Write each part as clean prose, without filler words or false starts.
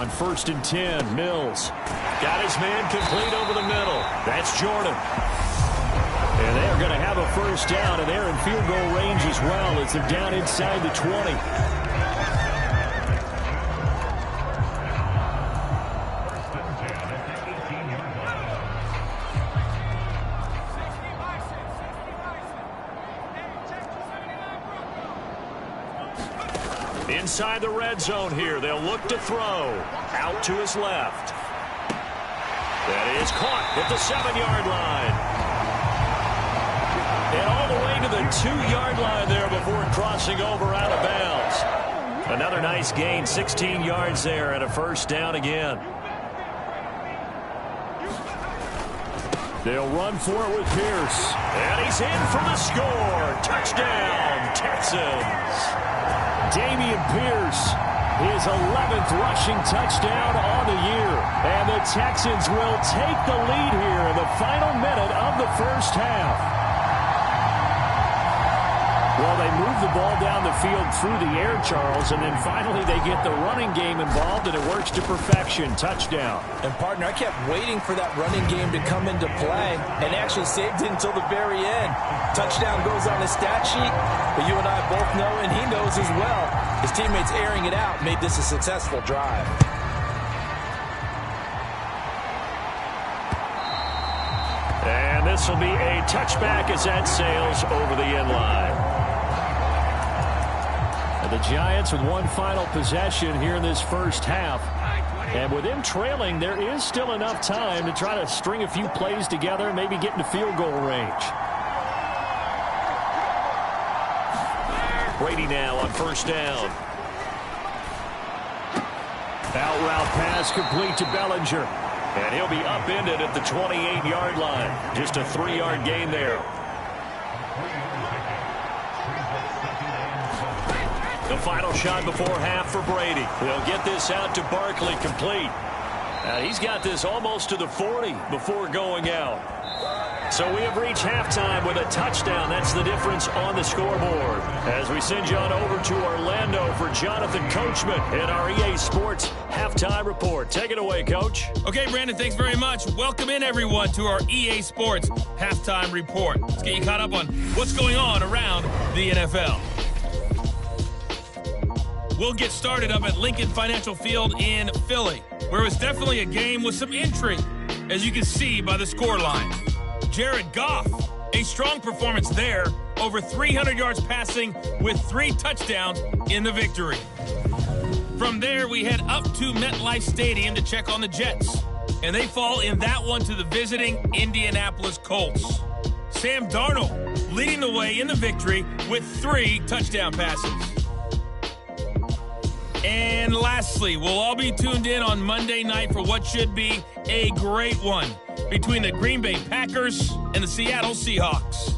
on 1st and 10. Mills got his man complete over the middle. That's Jordan. And they are going to have a first down, and they're in field goal range as well as they're down inside the 20. Inside the red zone here. They'll look to throw. Out to his left. That is caught at the 7-yard line. And all the way to the 2-yard line there before crossing over out of bounds. Another nice gain, 16 yards there and a first down again. They'll run for it with Pierce. And he's in for the score. Touchdown, Texans. Dameon Pierce, his 11th rushing touchdown on the year. And the Texans will take the lead here in the final minute of the first half. Well, they move the ball down the field through the air, Charles, and then finally they get the running game involved, and it works to perfection. Touchdown. And, partner, I kept waiting for that running game to come into play and actually saved it until the very end. Touchdown goes on his stat sheet, but you and I both know, and he knows as well, his teammates airing it out made this a successful drive. And this will be a touchback as that sails over the end line. The Giants with one final possession here in this first half. And with them trailing, there is still enough time to try to string a few plays together and maybe get into field goal range. Brady now on first down. Out route pass complete to Bellinger. And he'll be upended at the 28-yard line. Just a 3-yard gain there. The final shot before half for Brady. They'll get this out to Barkley, complete. He's got this almost to the 40 before going out. So we have reached halftime with a touchdown. That's the difference on the scoreboard. As we send you on over to Orlando for Jonathan Coachman in our EA Sports Halftime Report. Take it away, Coach. Okay, Brandon, thanks very much. Welcome in, everyone, to our EA Sports Halftime Report. Let's get you caught up on what's going on around the NFL. We'll get started up at Lincoln Financial Field in Philly, where it was definitely a game with some intrigue, as you can see by the scoreline. Jared Goff, a strong performance there, over 300 yards passing with 3 touchdowns in the victory. From there, we head up to MetLife Stadium to check on the Jets, and they fall in that one to the visiting Indianapolis Colts. Sam Darnold leading the way in the victory with 3 touchdown passes. And lastly, we'll all be tuned in on Monday night for what should be a great one between the Green Bay Packers and the Seattle Seahawks.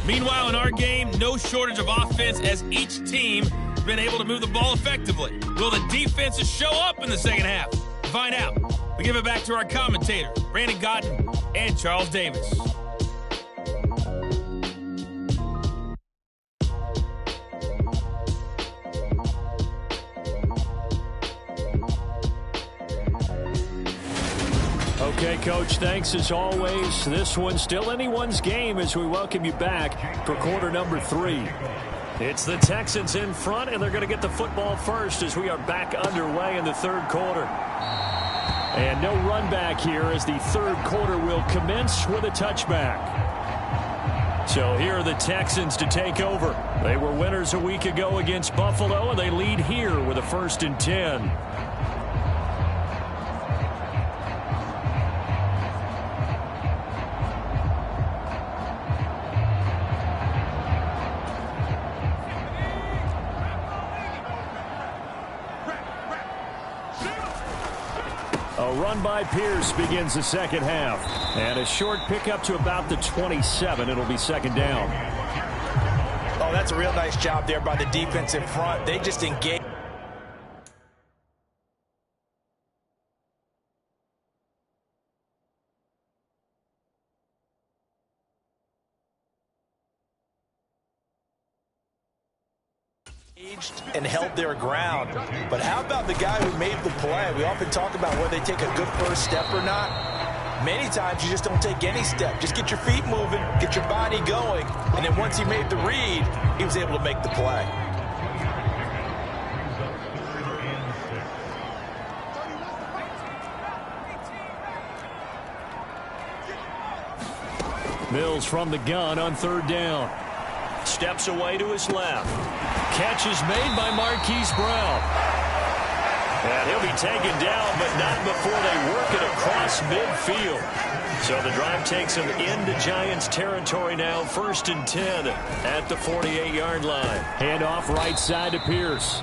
Meanwhile, in our game, no shortage of offense as each team has been able to move the ball effectively. Will the defenses show up in the second half? To find out, we give it back to our commentators, Brandon Godden and Charles Davis. Okay, Coach, thanks as always. This one's still anyone's game as we welcome you back for quarter number 3. It's the Texans in front, and they're going to get the football first as we are back underway in the third quarter. And no run back here as the third quarter will commence with a touchback. So here are the Texans to take over. They were winners a week ago against Buffalo, and they lead here with a 1st and 10. A run by Pierce begins the second half. And a short pickup to about the 27. It'll be second down. Oh, that's a real nice job there by the defense in front. They just engaged. And held their ground. But how about the guy who made the play? We often talk about whether they take a good first step or not. Many times you just don't take any step. Just get your feet moving, get your body going, and then once he made the read, he was able to make the play. Mills from the gun on third down. Steps away to his left. Catch is made by Marquise Brown. And he'll be taken down, but not before they work it across midfield. So the drive takes him into Giants territory now. 1st and 10 at the 48-yard line. Handoff right side to Pierce.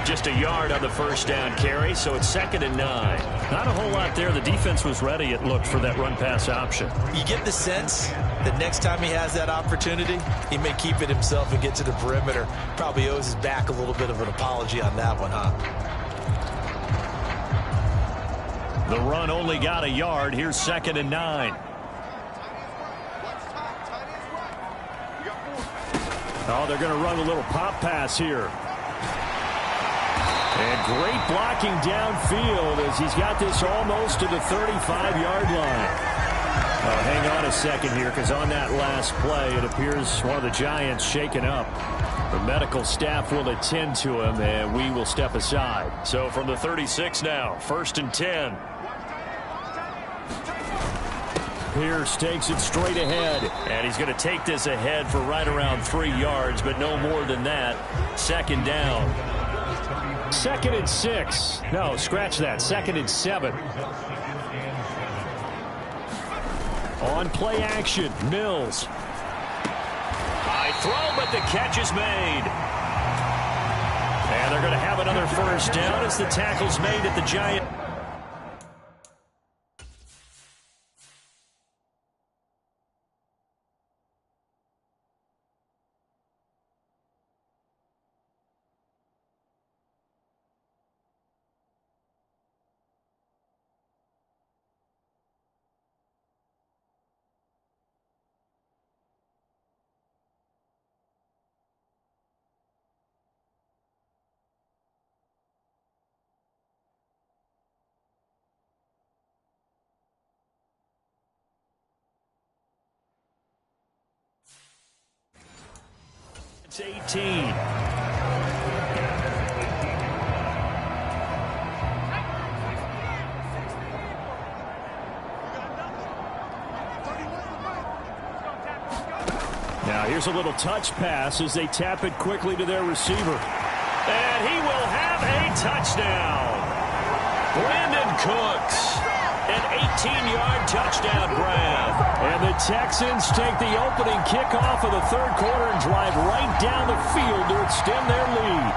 Just a yard on the first down carry, so it's 2nd and 9. Not a whole lot there. The defense was ready, it looked, for that run-pass option. You get the sense that next time he has that opportunity, he may keep it himself and get to the perimeter. Probably owes his back a little bit of an apology on that one, huh? The run only got a yard. Here's 2nd and 9. Oh, they're going to run a little pop pass here. And great blocking downfield as he's got this almost to the 35-yard line. Hang on a second here, because on that last play, it appears one of the Giants shaken up. The medical staff will attend to him, and we will step aside. So from the 36 now, 1st and 10. Pierce takes it straight ahead, and he's going to take this ahead for right around 3 yards, but no more than that. 2nd down. 2nd and 6. No, scratch that. 2nd and 7. On play action, Mills. High throw, but the catch is made. And they're going to have another first down as the tackle's made at the Giant. It's 18. Now here's a little touch pass as they tap it quickly to their receiver. And he will have a touchdown. Brandon Cooks. An 18-yard touchdown grab. And the Texans take the opening kickoff of the 3rd quarter and drive right down the field to extend their lead.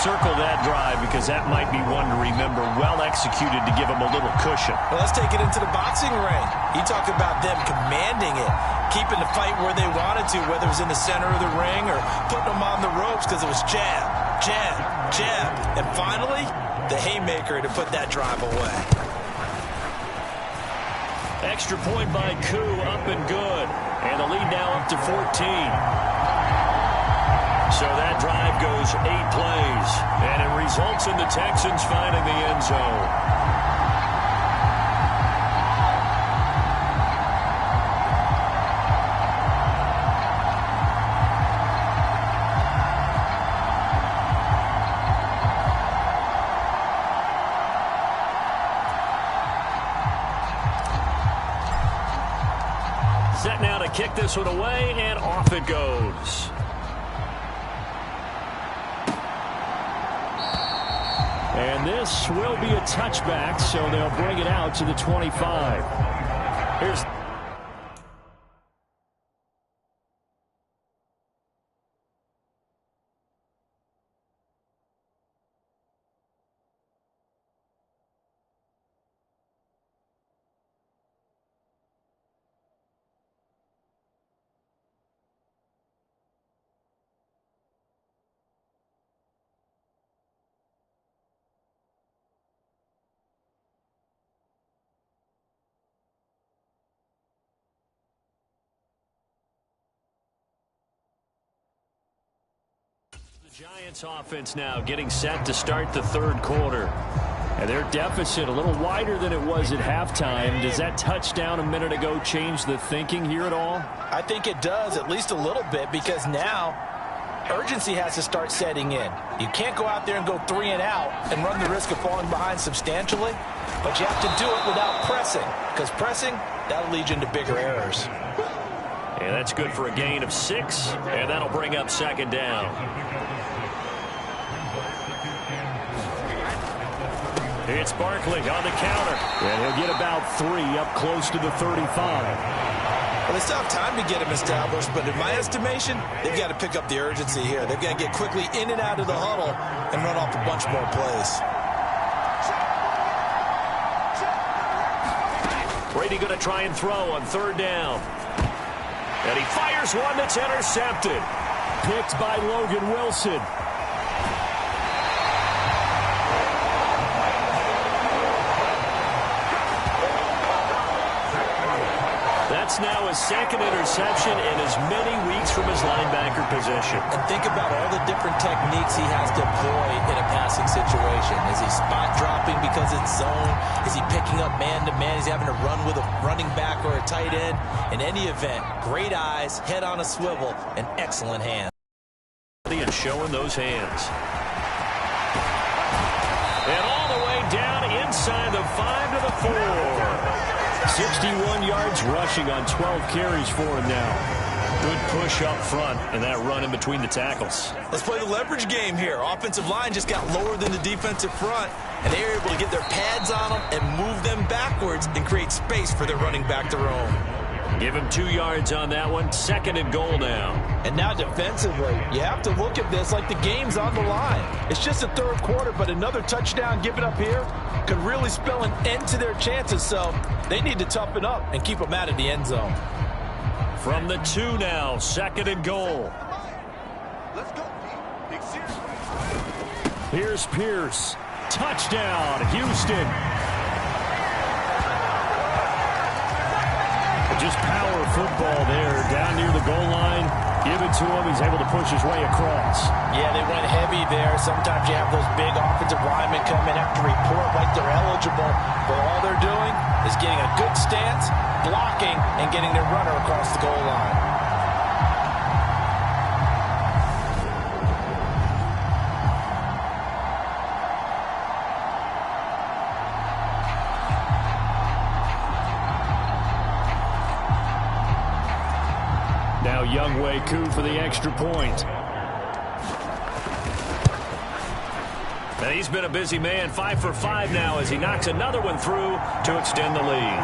Circle that drive because that might be one to remember. Well executed to give them a little cushion. Well, let's take it into the boxing ring. You talk about them commanding it, keeping the fight where they wanted to, whether it was in the center of the ring or putting them on the ropes because it was jab, jab, jab. And finally, the haymaker to put that drive away. Extra point by Koo, up and good. And the lead now up to 14. So that drive goes 8 plays. And it results in the Texans finding the end zone. Set now to kick this one away, and off it goes. And this will be a touchback, so they'll bring it out to the 25. Here's Giants offense now getting set to start the third quarter. And their deficit a little wider than it was at halftime. Does that touchdown a minute ago change the thinking here at all? I think it does, at least a little bit, because now urgency has to start setting in. You can't go out there and go 3 and out and run the risk of falling behind substantially, but you have to do it without pressing, because pressing, that'll lead you into bigger errors. And that's good for a gain of 6, and that'll bring up second down. It's Barkley on the counter, and he'll get about 3 up close to the 35. Well, they still have time to get him established, but in my estimation, they've got to pick up the urgency here. They've got to get quickly in and out of the huddle and run off a bunch more plays. Brady going to try and throw on third down. And he fires one that's intercepted. Picked by Logan Wilson. That's now his second interception in as many weeks from his linebacker position. And think about all the different techniques he has to employ in a passing situation. Is he spot dropping because it's zone? Is he picking up man-to-man? Is he having to run with a running back or a tight end? In any event, great eyes, head on a swivel, and excellent hands. And showing those hands. And all the way down inside the 5 to the 4. 61 yards rushing on 12 carries for him now. Good push up front and that run in between the tackles. Let's play the leverage game here. Offensive line just got lower than the defensive front, and they were able to get their pads on them and move them backwards and create space for their running back to roam. Give him 2 yards on that one. Second and goal now. And now defensively, you have to look at this like the game's on the line. It's just the third quarter, but another touchdown given up here could really spell an end to their chances. So they need to toughen up and keep them out of the end zone. From the 2 now, second and goal. Let's go. Here's Pierce. Touchdown, Houston. Just power football there, down near the goal line. Give it to him. He's able to push his way across. Yeah, they went heavy there. Sometimes you have those big offensive linemen come in, have to report like they're eligible, but all they're doing is getting a good stance, blocking, and getting their runner across the goal line. Now Younghoe Koo for the extra point. And he's been a busy man, 5 for 5 now as he knocks another one through to extend the lead.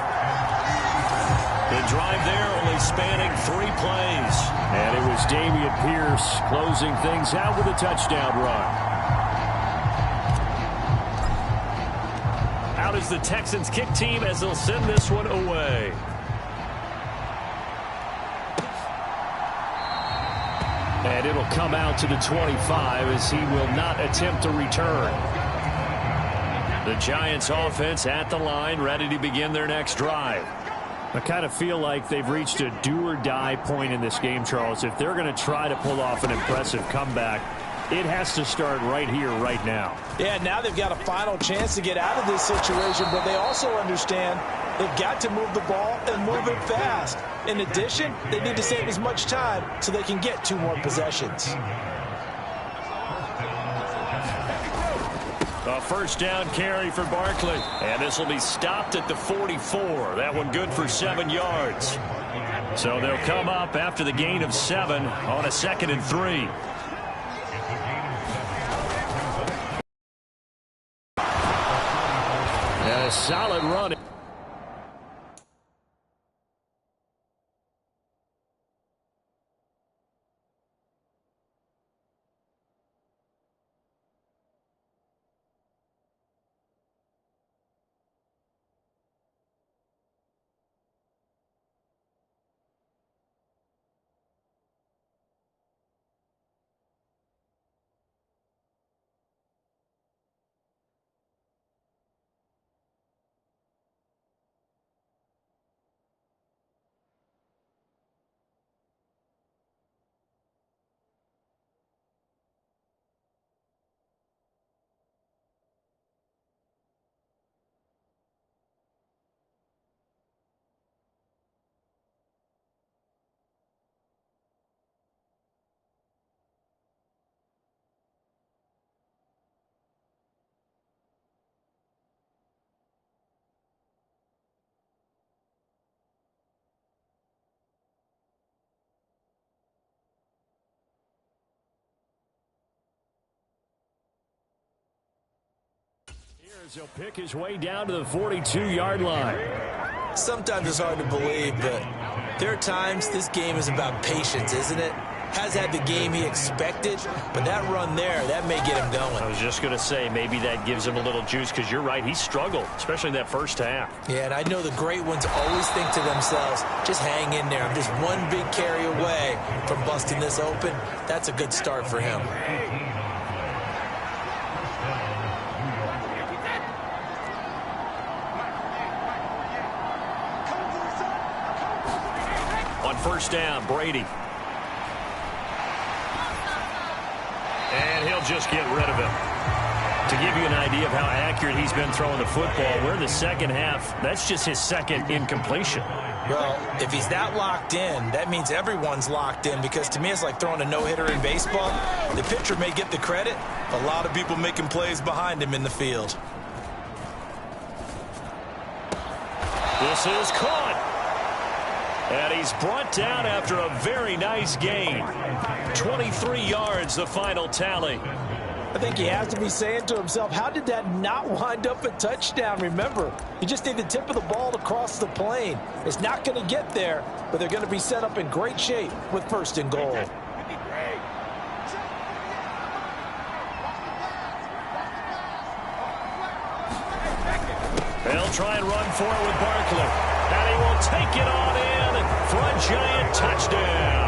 The drive there only spanning 3 plays. And it was Dameon Pierce closing things out with a touchdown run. Out is the Texans kick team as they'll send this one away. And it'll come out to the 25 as he will not attempt to return. The Giants offense at the line, ready to begin their next drive. I kind of feel like they've reached a do-or-die point in this game, Charles. If they're going to try to pull off an impressive comeback, it has to start right here, right now. Yeah, now they've got a final chance to get out of this situation, but they also understand they've got to move the ball and move it fast. In addition, they need to save as much time so they can get 2 more possessions. A first down carry for Barkley. And this will be stopped at the 44. That one good for 7 yards. So they'll come up after the gain of 7 on a 2nd and 3. And a solid run. He'll pick his way down to the 42-yard line. Sometimes it's hard to believe, but there are times this game is about patience, isn't it? Has had the game he expected, but that run there, that may get him going. I was just going to say, maybe that gives him a little juice, because you're right, he struggled, especially in that first half. Yeah, and I know the great ones always think to themselves, just hang in there. I'm just one big carry away from busting this open. That's a good start for him. On first down, Brady. And he'll just get rid of him. To give you an idea of how accurate he's been throwing the football, we're in the second half. That's just his second incompletion. Well, if he's that locked in, that means everyone's locked in, because to me it's like throwing a no-hitter in baseball. The pitcher may get the credit, a lot of people making plays behind him in the field. This is caught. And he's brought down after a very nice gain. 23 yards, the final tally. I think he has to be saying to himself, how did that not wind up a touchdown? Remember, you just need the tip of the ball to cross the plane. It's not going to get there, but they're going to be set up in great shape with first and goal. They'll try and run for it with Barkley. And he will take it on in for a giant touchdown.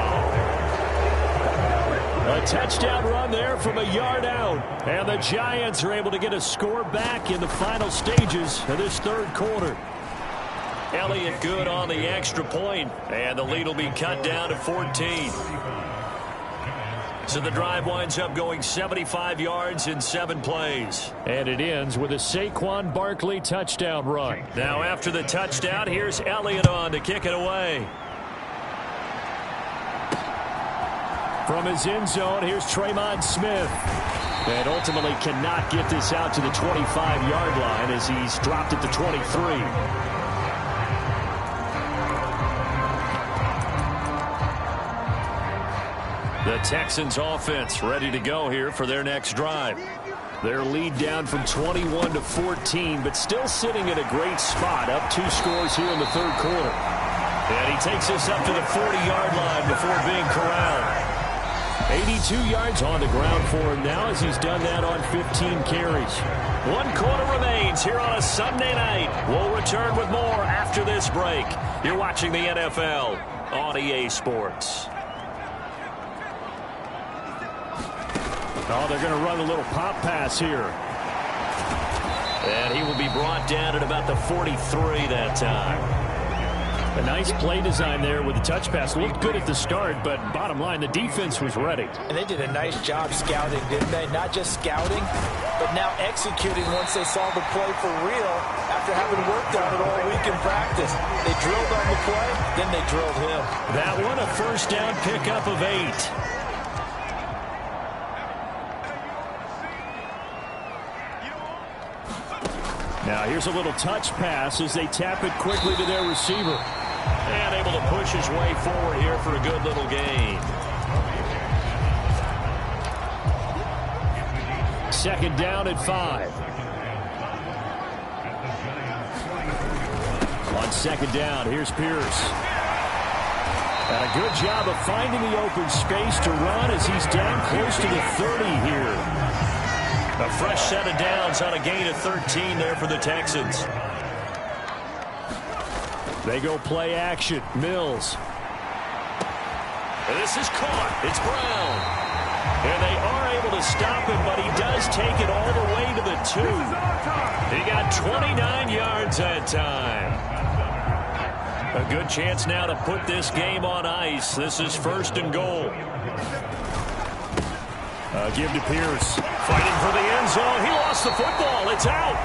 A touchdown run there from a yard out. And the Giants are able to get a score back in the final stages of this third quarter. Elliott good on the extra point, and the lead will be cut down to 14. So the drive winds up going 75 yards in 7 plays. And it ends with a Saquon Barkley touchdown run. Now after the touchdown, here's Elliott on to kick it away. From his end zone, here's Tremon Smith. And ultimately cannot get this out to the 25-yard line as he's dropped it to 23. The Texans offense ready to go here for their next drive. Their lead down from 21 to 14, but still sitting in a great spot, up 2 scores here in the third quarter. And he takes us up to the 40-yard line before being corralled. 82 yards on the ground for him now as he's done that on 15 carries. 1 quarter remains here on a Sunday night. We'll return with more after this break. You're watching the NFL on EA Sports. Oh, they're going to run a little pop pass here. And he will be brought down at about the 43 that time. A nice play design there with the touch pass. Looked good at the start, but bottom line, the defense was ready. And they did a nice job scouting, didn't they? Not just scouting, but now executing once they saw the play for real after having worked on it all week in practice. They drilled on the play, then they drilled him. That one, a first down pickup of 8. Now here's a little touch pass as they tap it quickly to their receiver. And able to push his way forward here for a good little gain. Second down at 5. On second down, here's Pierce. And a good job of finding the open space to run as he's down close to the 30 here. A fresh set of downs on a gain of 13 there for the Texans. They go play action. Mills. And this is caught. It's Brown. And they are able to stop him, but he does take it all the way to the 2. He got 29 yards that time. A good chance now to put this game on ice. This is first and goal. Give to Pierce. Fighting for the end zone. He lost the football. It's out.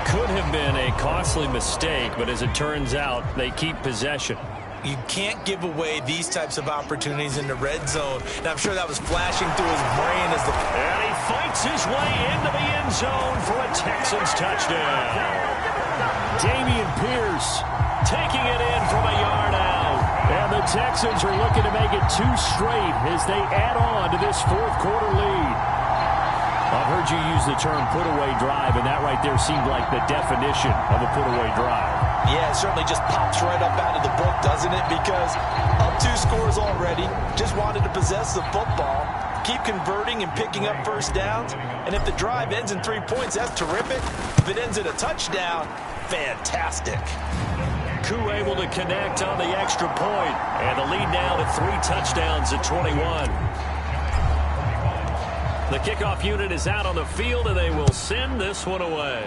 Could have been a costly mistake, but as it turns out, they keep possession. You can't give away these types of opportunities in the red zone. And I'm sure that was flashing through his brain as the... And he fights his way into the end zone for a Texans touchdown. Dameon Pierce taking it in from a yard out. And the Texans are looking to make it 2 straight as they add on to this fourth quarter lead. I've heard you use the term put-away drive, and that right there seemed like the definition of a put-away drive. Yeah, it certainly just pops right up out of the book, doesn't it? Because up 2 scores already, just wanted to possess the football, keep converting and picking up first downs. And if the drive ends in 3 points, that's terrific. If it ends in a touchdown, fantastic. Koo able to connect on the extra point, and the lead now to 3 touchdowns at 21. The kickoff unit is out on the field, and they will send this one away.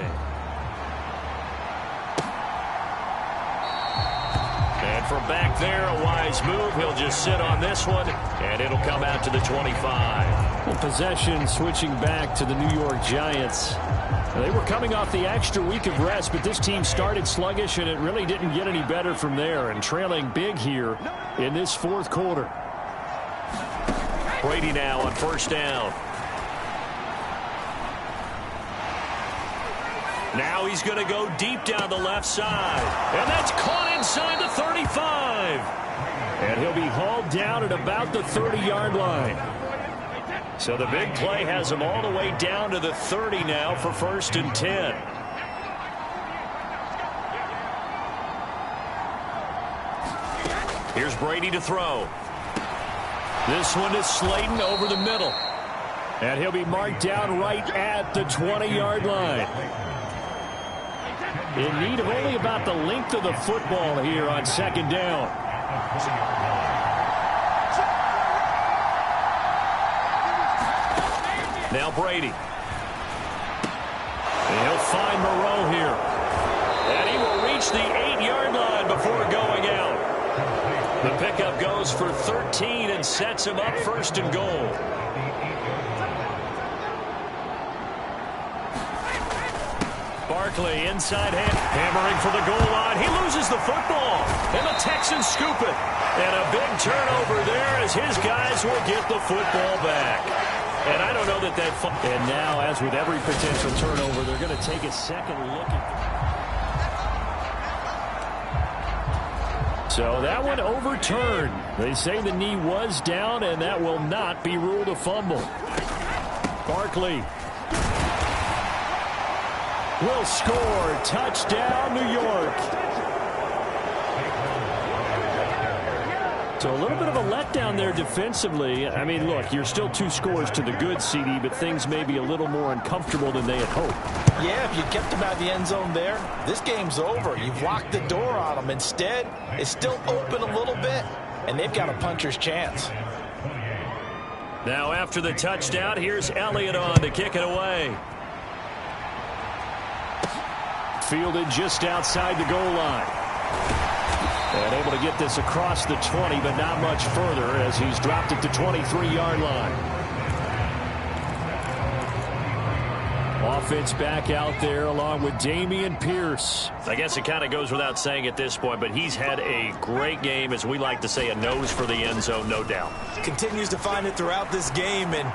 And from back there, a wise move. He'll just sit on this one, and it'll come out to the 25. Well, possession switching back to the New York Giants. They were coming off the extra week of rest, but this team started sluggish, and it really didn't get any better from there, and trailing big here in this 4th quarter. Brady now on first down. Now he's going to go deep down the left side. And that's caught inside the 35. And he'll be hauled down at about the 30-yard line. So the big play has him all the way down to the 30 now for 1st and 10. Here's Brady to throw. This one is Slayton over the middle. And he'll be marked down right at the 20-yard line. In need of only about the length of the football here on 2nd down. Now Brady. And he'll find Moreau here. And he will reach the 8-yard line before going out. The pickup goes for 13 and sets him up 1st and goal. Barkley inside hammering for the goal line. He loses the football, and the Texans scoop it. And a big turnover there as his guys will get the football back. And I don't know that that... And now, as with every potential turnover, they're going to take a second look at... So that one overturned. They say the knee was down, and that will not be ruled a fumble. Barkley will score. Touchdown, New York. So a little bit of a letdown there defensively. I mean, look, you're still 2 scores to the good, CD, but things may be a little more uncomfortable than they had hoped. Yeah, if you kept them out of the end zone there, this game's over. You've locked the door on them. Instead, it's still open a little bit, and they've got a puncher's chance. Now after the touchdown, here's Elliott on to kick it away. Fielded just outside the goal line. And able to get this across the 20, but not much further as he's dropped it to 23-yard line. Offense back out there along with Dameon Pierce. I guess it kind of goes without saying at this point, but he's had a great game, as we like to say, a nose for the end zone, no doubt. Continues to find it throughout this game, and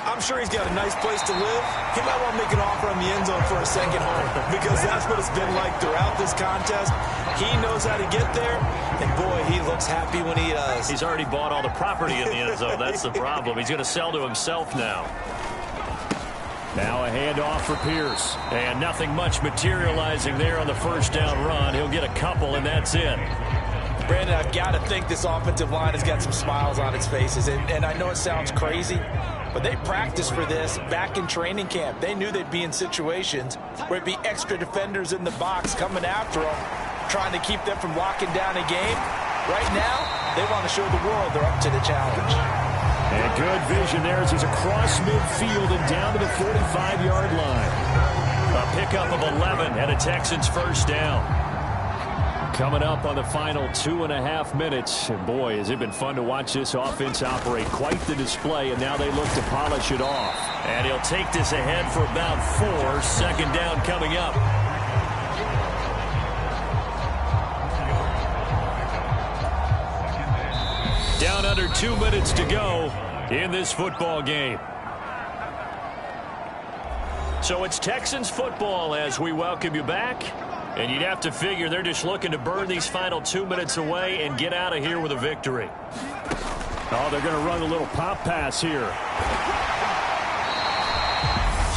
I'm sure he's got a nice place to live. He might want to make an offer on the end zone for a second home, because that's what it's been like throughout this contest. He knows how to get there, and boy, he looks happy when he does. He's already bought all the property in the end zone. That's the problem. He's going to sell to himself now. Now a handoff for Pierce. And nothing much materializing there on the first down run. He'll get a couple, and that's it. Brandon, I've got to think this offensive line has got some smiles on its faces. And I know it sounds crazy, but they practiced for this back in training camp. They knew they'd be in situations where it'd be extra defenders in the box coming after them, trying to keep them from locking down a game. Right now, they want to show the world they're up to the challenge. And good vision there as he's across midfield and down to the 45-yard line. A pickup of 11 and a Texans first down. Coming up on the final 2.5 minutes. And boy, has it been fun to watch this offense operate. Quite the display, and now they look to polish it off. And he'll take this ahead for about 4. Second down coming up. Down under 2 minutes to go in this football game. So it's Texans football as we welcome you back. And you'd have to figure they're just looking to burn these final 2 minutes away and get out of here with a victory. Oh, they're going to run a little pop pass here.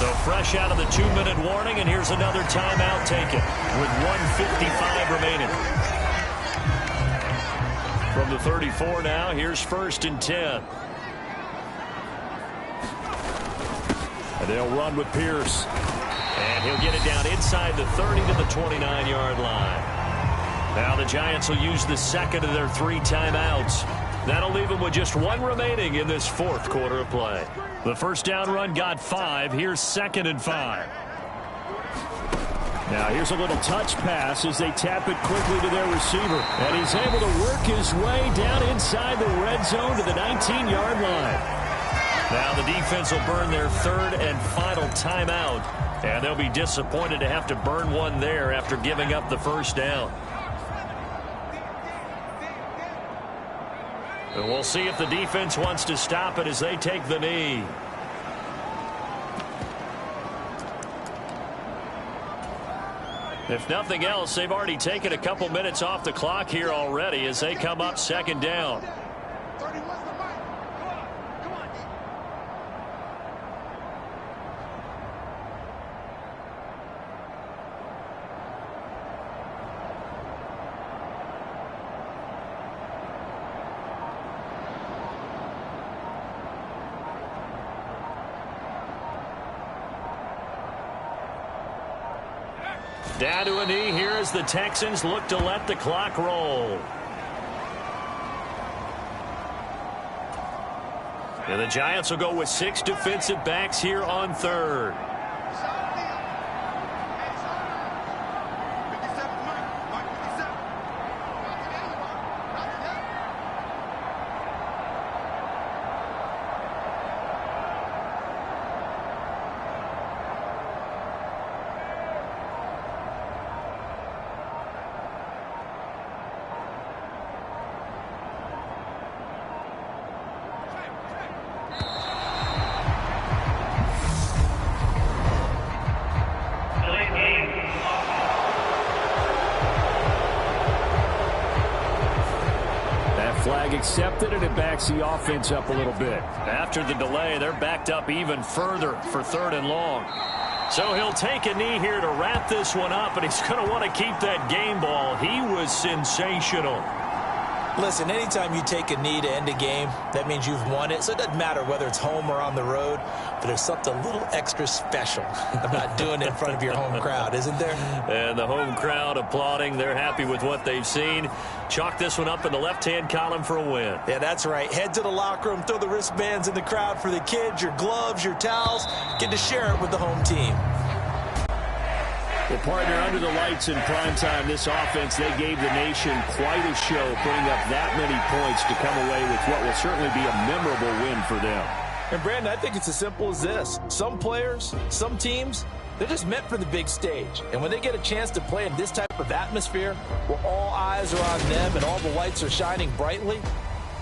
So fresh out of the 2-minute warning, and here's another timeout taken with 1:55 remaining. From the 34 now, here's 1st and 10. And they'll run with Pierce. And he'll get it down inside the 30 to the 29-yard line. Now the Giants will use the second of their 3 timeouts. That'll leave them with just 1 remaining in this 4th quarter of play. The first down run got 5. Here's 2nd and 5. Now here's a little touch pass as they tap it quickly to their receiver. And he's able to work his way down inside the red zone to the 19-yard line. Now the defense will burn their 3rd and final timeout. And they'll be disappointed to have to burn one there after giving up the first down. And we'll see if the defense wants to stop it as they take the knee. If nothing else, they've already taken a couple minutes off the clock here already as they come up 2nd down. Down to a knee here as the Texans look to let the clock roll. And the Giants will go with 6 defensive backs here on 3rd. Flag accepted, and it backs the offense up a little bit. After the delay, they're backed up even further for 3rd and long. So he'll take a knee here to wrap this one up, and he's going to want to keep that game ball. He was sensational. Listen, anytime you take a knee to end a game, that means you've won it. So it doesn't matter whether it's home or on the road, but there's something a little extra special about doing it in front of your home crowd, isn't there? And the home crowd applauding. They're happy with what they've seen. Chalk this one up in the left-hand column for a win. Yeah, that's right. Head to the locker room, throw the wristbands in the crowd for the kids, your gloves, your towels. Get to share it with the home team. Well, partner, under the lights in prime time, this offense, they gave the nation quite a show, putting up that many points to come away with what will certainly be a memorable win for them. And, Brandon, I think it's as simple as this. Some players, some teams, they're just meant for the big stage. And when they get a chance to play in this type of atmosphere, where all eyes are on them and all the lights are shining brightly,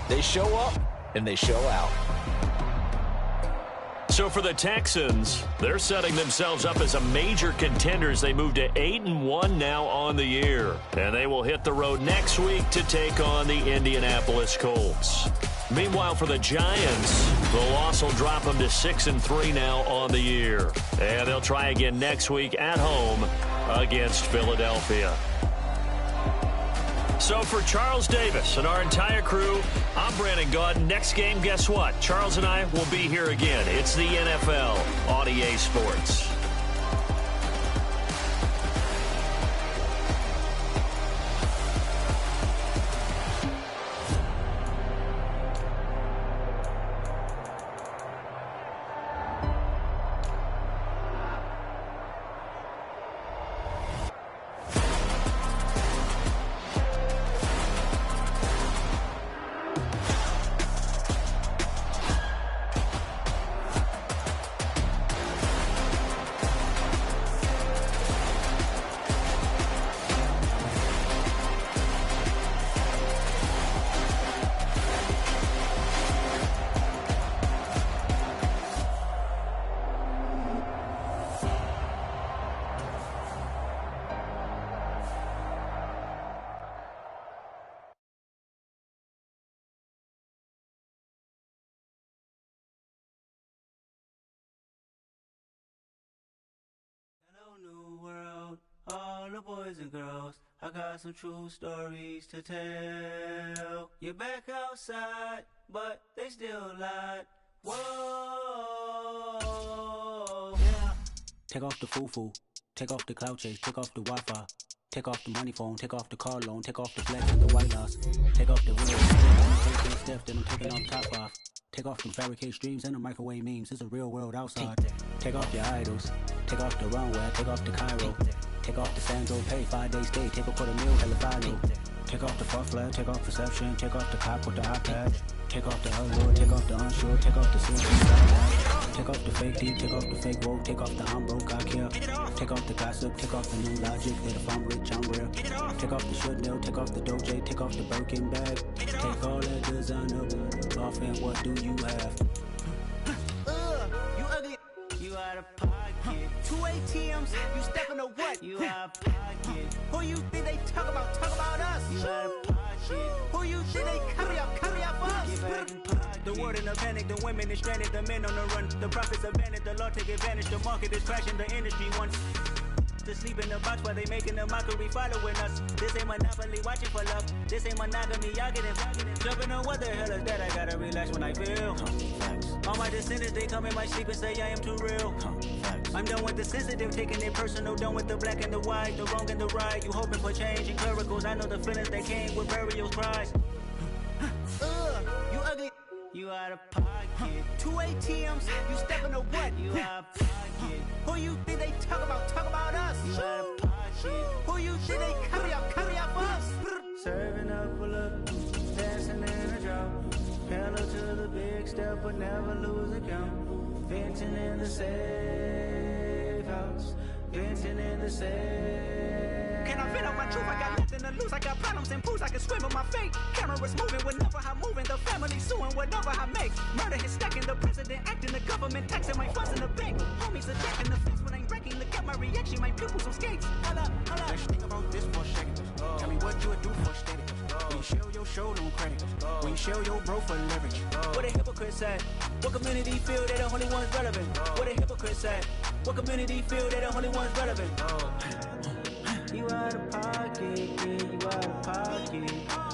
they show up and they show out. So for the Texans, they're setting themselves up as a major contender as they move to 8-1 now on the year. And they will hit the road next week to take on the Indianapolis Colts. Meanwhile, for the Giants, the loss will drop them to 6-3 now on the year. And they'll try again next week at home against Philadelphia. So for Charles Davis and our entire crew, I'm Brandon Gaudin. Next game, guess what? Charles and I will be here again. It's the NFL on EA Sports. the boys and girls, I got some true stories to tell. You're back outside, but they still lied. Whoa, yeah. Take off the foo-foo, take off the cloud chase, take off the Wi-Fi. Take off the money phone, take off the car loan, take off the flex and the white loss. Take off the windows, take big steps, then I'm taking off top off. Take off them fabricated streams and the microwave memes, it's a real world outside. Take off your idols, take off the runway, take off the Cairo. Take off the Sandro, pay 5 days stay, take a $250,000, hella value. Take off the fuck flag, take off perception, take off the cop with the iPad. Take off the allure, take off the unsure, take off the silver. Take off the fake deep, take off the fake woke, take off the I'm broke, I care. Take off the gossip, take off the new logic, that if I'm rich, I'm real. Take off the should know, take off the Doja, take off the Birkin bag. Take all that designer off and what do you have? You ugly, you out of pocket. 2 ATMs, you stepping to what? You out of pocket. Who you think they talk about us? You out of pocket. Who you think they carry out for us? Get back in pocket. The world in a panic, the women is stranded, the men on the run. The profits abandoned, the law take advantage, the market is crashing, the industry wants to sleep in the box while they making a mockery following us. This ain't monopoly, watching for love. This ain't monogamy, y'all get it. Jumping on what the hell is that? I gotta relax when I feel. All my descendants, they come in my sleep and say I am too real. I'm done with the sensitive, taking it personal, done with the black and the white, the wrong and the right. You hoping for change in clericals, I know the feelings that came with burials, cries. You ugly. You out of pocket. 2 ATMs, you stepping to what? You out of pocket. Who you think they talk about us? You out of pocket. Who you think they carry out for us? Serving up a look, dancing in a drought. Pedal to the big step, but never lose a count. Venting in the safe house. Venting in the safe. Can I vent out my truth? I got nothing to lose. I got problems and pools. I can swim with my fate. Cameras moving whenever I'm moving. The family suing whatever I make. Murder is stacking. The president acting. The government taxing my funds in the bank. Homies attacking the fence when I'm wrecking. Look at my reaction. My pupils on skates. Hold up. Let's think about this for a second. Tell me what you would do for steady. When you show your show, no credit. When you show your bro for leverage. What a hypocrite said. What community feel they the only ones relevant? What a hypocrite said. What community feel they the only ones relevant? You out of pocket, yeah, you out of pocket.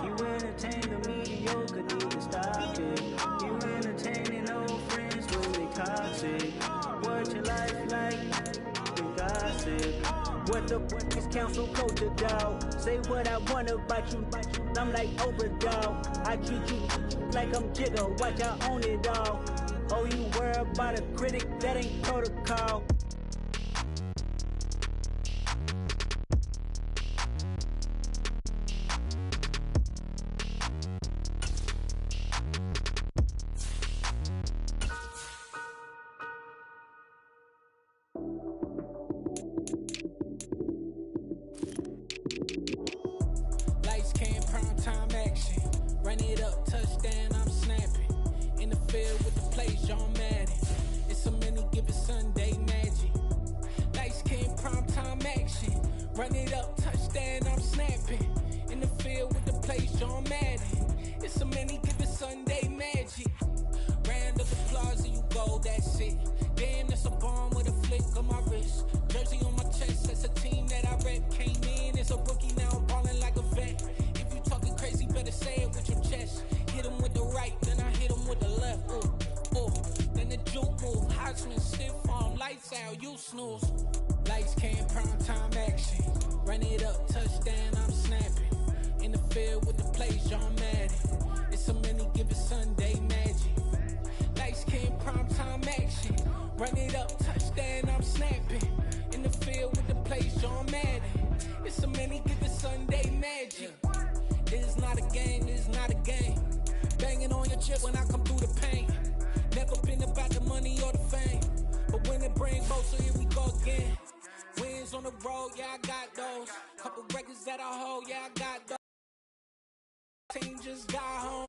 You entertain the mediocre, need to stop it. You entertaining old friends when they toxic. What your life like? You gossip. What the is council culture, dog? Say what I want about you. I'm like Oprah, dog. I treat you like I'm Jigga. Watch I own it all. Oh, you worry about a critic? That ain't protocol. Run it up, touchdown, I'm snapping. In the field with the plays, John Madden. It's so many, give it Sunday magic. Lights came primetime action. Run it up, touchdown, I'm snapping. In the field with the plays, John Madden. It's so many, give it Sunday magic. Round of applause and you go, that's it. Damn, that's a bomb with a flick on my wrist. Jersey on my chest, that's a team that I rep. Came in, it's a rookie, now I'm ballin' like a vet. Crazy, better say it with your chest. Hit him with the right, then I hit him with the left. Ooh, ooh. Then the juke move. Hodgman, stiff arm, lights out, you snooze. Lights came, prime time action. Run it up, touchdown, I'm snapping. In the field with the plays, John Madden. It's so many, give it Sunday magic. Lights came, prime time action. Run it up, touchdown, I'm snapping. In the field with the plays, John Madden. It's so many, give it Sunday magic. This is not a game, this is not a game. Banging on your chip when I come through the pain. Never been about the money or the fame. But when it bring both, so here we go again. Wins on the road, yeah, I got those. Couple records that I hold, yeah, I got those. Team just got home.